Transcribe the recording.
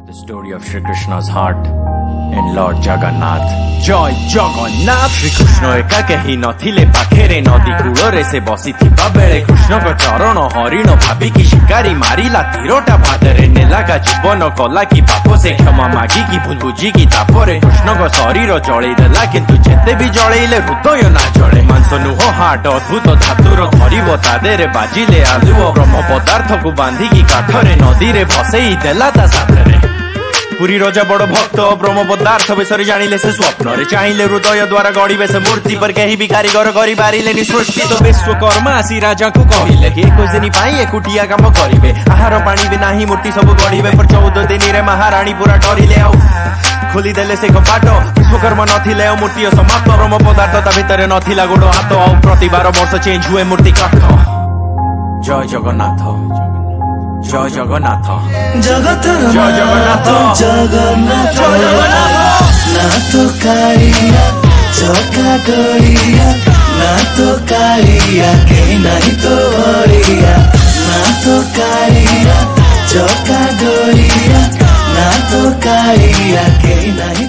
The story of Shri Krishna's heart in Lord Jagannath. Joy Jagannath. Shri Krishna eka kehi nathile pakhre nadi kulore se basiଥିବା bele Krishna ko charan harin bhabi ki shikari marila tirota bhadare nelaga jibon kala ki bapo se क्षमा मागी की भूल बुझी की तापरे कृष्ण को शरीर जळै देला किंतु जेते भी जळैले हृदय ना जळे मांस नुह हाट अद्भुत धातुर धरिब तादेरे बाजिले आलुओ ब्रह्म पदार्थ को बांधी की काठरे नदी रे भसई देला ता साथरे पुरी राजा बड़ भक्त ब्रह्म पदार्थ विषय जानिले से स्वप्न रे चाहिले हृदय द्वारा गढ़िबे से मूर्ति पर कहीं भी कारीगर करि पारिले सृष्टि तो विश्वकर्मा आसी राजा को कहिले कि 21 दिन पाई एकुटिया काम करिवे आहार पानी भी नाही मूर्ति सब गढ़िबे पर 14 दिन रे महारानी पूरा डरिले आउ खोली देले से कपाट विश्वकर्मा नथिले मूर्ति समाप्त ब्रह्म पदार्थ ता भितरे नथिला गोड़ हाथ आउ प्रतिबार वर्ष चेंज हुए मूर्ति काठ। जय जगन्नाथ जय जगन्नाथ जगत जय जगन्नाथ जगन्नाथ जय जगन्नाथ ना तो कालिया चौका डोरिया ना तो कालिया के नहीं तो भरिया ना तो कालिया चौका डोरिया ना तो कालिया के नहीं